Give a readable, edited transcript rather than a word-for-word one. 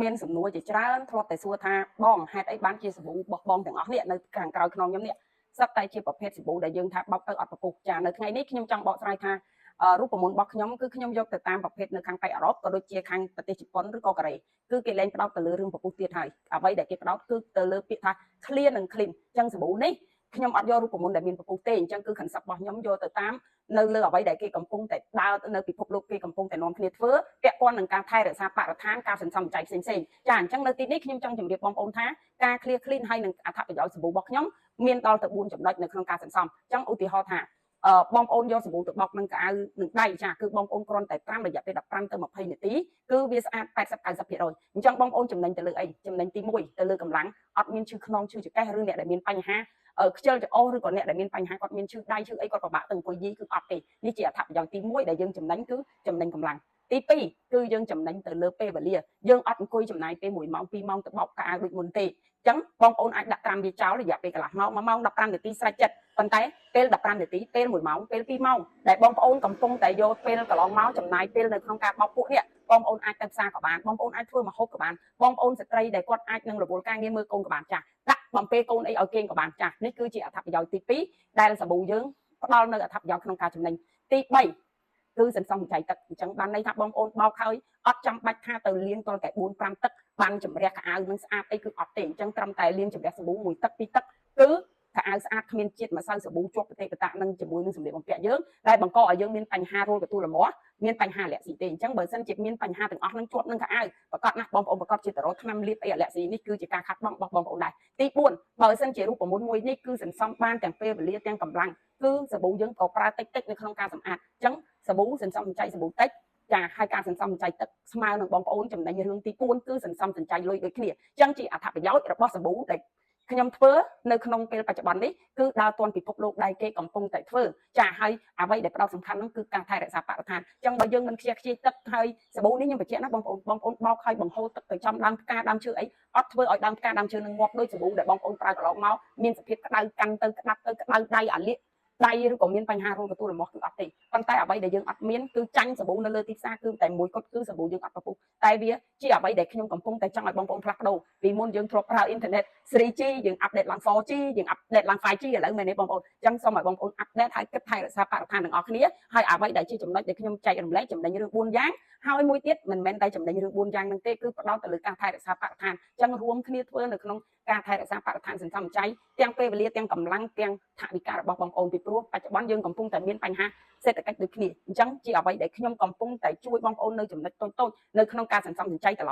មានសំណួរជាច្រើនធ្លាប់តែសួរថាបងហេតុអីបានជាសាប៊ូរបស់បងទាំងអស់នេះនៅខាងក្រោយខ្នងខ្ញុំនេះសឹកតែជាប្រភេទសាប៊ូដែលយើងថាបោកទៅអត់ពពុះចានៅថ្ងៃនេះខ្ញុំចង់បកស្រាយថារូបមន្តរបស់ខ្ញុំគឺខ្ញុំយកទៅតាមប្រភេទនៅខាងប៉ែអឺរ៉ុបក៏ដូចជាខាងប្រទេសជប៉ុនឬក៏កូរ៉េគឺគេលែងផ្ដោតទៅលើរឿងពពុះទៀតហើយអ្វីដែលគេផ្ដោតគឺទៅលើពាក្យថា clear និង clean អញ្ចឹងសាប៊ូនេះខ្ញុំអត់យករូបមន្តដែលមានពពុះទេអញ្ចឹងគឺ concept របស់ខ្ញុំយកទៅតាមនៅលើអ្វីដែលគេកំពុងតែដើរនៅពិភពលោកគេកំពុងតែនាំគ្នាធ្វើពាក់ព័ន្ធនឹងការថែរក្សាបរិស្ថានការសន្សំសំចៃផ្សេងៗចាអញ្ចឹងនៅទីនេះខ្ញុំចង់ជម្រាបបងប្អូនថាការ clear clean ហើយនឹងអត្ថប្រយោជន៍សាប៊ូរបស់ខ្ញុំមានដល់ទៅ4ចំណុចនៅក្នុងការសន្សំអញ្ចឹងឧទាហរណ៍ថាបងប្អូនយកសាប៊ូទៅបោកនឹងកៅអៅនឹងដៃចាគឺបងប្អូនគ្រាន់តែត្រាំរយៈពេល15ទៅ20នាទីគឺវាស្អាត80-90%អញ្ចឹងបងប្អូនចំណេញទៅលើអីចំណេញទី1ទៅលើកម្លាំងអត់មានឈឺខ្នងឈឺចង្កេះឬអ្នកដែលមានបញ្ហាខ្ជិលច្រអូសឬក៏អ្នកដែលមានបញ្ហាគាត់មានឈឺដៃឈឺអីគាត់ពិបាកទៅអង្គុយយីគឺអត់ទេនេះជាអត្ថប្រយោជន៍ទី1ដែលយើងចំណេញគឺចំណេញកម្លាំងទី2គឺយើងចំណេញទៅលើពេលវេលាយើងអត់អង្គុយចំណាយពេល1ម៉ោង2ម៉ោងទៅបោកកៅអៅដូចមុនទេអញ្ចឹងបងប្អូនអាចដាក់ត្រាំវាចោលរយៈពេលកន្លះម៉ោង1ម៉ោង15នាទីស្រេចចិត្តប៉ុន្តែពេល15នាទីពេល1ម៉ោងពេល2ម៉ោងដែលបងប្អូនកំពុងតែយកពេលកន្លងមកចំណាយពេលនៅក្នុងការបោកពួកនេះបងប្អូនអាចទៅផ្សារក៏បានបងប្អូនអាចធ្វើម្ហូបក៏បានបងប្អូនស្ត្រីដែលគាត់អាចនឹងរវល់ការងារមើលកូនក៏បានចាស់ដាក់បំពេកូនអីឲ្យគេក៏បានចាស់នេះគឺជាអត្ថប្រយោជន៍ទី2ដែលសាប៊ូយើងផ្ដល់នៅអត្ថប្រយោជន៍ក្នុងការចំណេញទី3គឺសន្សំសំចៃទឹកអញ្ចឹងបានន័យថាបងប្អូនបោកហើយអត់ចាំបាច់ថាទៅលាងតតែ4-5ទឹកបានជំរះកៅអៅនឹងស្អាតអីគឺអត់ទេអញ្ចឹងត្រឹមតែលាងជំរះសាប៊ូ1ទឹក2ទឹកគឺកៅអៅស្អាតគ្មានជាតិម្សៅសាប៊ូជាប់ប្រទេសកតានឹងជាមួយនឹងសម្លៀកបំពាក់យើងដែលបង្កឲ្យយើងមានបញ្ហារោលកទួលលាមាស់មានបញ្ហាអាឡែស៊ីទេអញ្ចឹងបើសិនជាមានបញ្ហាទាំងអស់នឹងជាប់នឹងកៅអៅប្រកាសណាស់បងប្អូនប្រកាសជាតរោថ្នាំលាបអីអាឡែស៊ីនេះគឺជាការខាត់បងប្អូនដែរទី4បើសិនជារូបមន្តមួយនេះគឺសន្សំបានទាំងពេលវេលាទាំងកម្លាំងគឺសាប៊ូយើងក៏ប្រើតិចនៅក្នុងការសម្អាតអញ្ចឹងសាប៊ូសន្សំសំចៃសាប៊ូតិចចាហើយការសន្សំសំចៃទឹកស្មើនឹងបងប្អូនចំណេញរឿងទី4គឺសន្សំសំចៃលុយដូចគ្នាអញ្ចឹងជាអត្ថប្រយោជន៍របស់សាប៊ូដែលខ្ញុំធ្វើនៅក្នុងពេលបច្ចុប្បន្ននេះគឺដើរទាន់ពិភពលោកដែលគេកំពុងតែធ្វើចាហើយអ្វីដែលផ្ដោតសំខាន់នោះគឺការថែរក្សាបរិស្ថានអញ្ចឹងបើយើងមិនខ្ជិះខ្ជាយទឹកហើយសាប៊ូនេះខ្ញុំបញ្ជាក់ណាបងប្អូនបោកហើយបង្ហូរទឹកទៅចំដើមផ្កាដើមឈើអីអត់ធ្វើឲ្យដើមផ្កាដើមឈើនឹងងាប់ដោយសាប៊ូដែលបងប្អូនប្រើកន្លងមកមានសភាពក្តៅកាន់ទៅក្តាប់ទៅក្តៅដៃអាលៀកដៃឬក៏មានបញ្ហារោគទទួលរមាស់គឺអត់ទេប៉ុន្តែអ្វីដែលយើងអត់មានគឺចាញ់សាប៊ូនៅលើទីផ្សារគឺតែមួយគត់គឺសាប៊ូយើងអត់ពពុះតែវាជាអ្វីដែលខ្ញុំកំពុងតែចង់ឲ្យបងប្អូនផ្លាស់ប្ដូរពីមុនយើងធ្លាប់ប្រើអ៊ីនធឺណិត 3G យើងអាប់ដេតឡើង 4G យើងអាប់ដេតឡើង 5G ឥឡូវមែនទេបងប្អូនអញ្ចឹងសូមឲ្យបងប្អូនអាប់ដេតហើយគិតថែរក្សាបរិស្ថានទាំងអស់គ្នាហើយអ្វីដែលជាចំណុចដែលខ្ញុំចែករំលែកចំណេញរឿង4យ៉ាងហើយមួយទៀតមិនមែនតែចំណេញរឿង4យ៉ាងហ្នឹងទេគឺផ្ដោតទៅលើការថែរក្សាបរិស្ថានអញ្ចឹងរួមគ្នាធ្វើនៅក្នុងការថែរក្សាបរិស្ថានសន្សំសំចៃទាំងពេលវេលាទាំងកម្លាំងទាំងថវិការបស់បងប្អូនពីព្រោះបច្ចុប្បន្នយើងកំពុងតែមានបញ្ហាសេដ្ឋកិច្ចដូចគ្នាអញ្ចឹងជាអ្វីដែលខ្ញុំកំពុងតែជួយបងប្អូននៅចំណុចតូចៗនៅក្នុងការសន្សំសំចៃត្រឡប់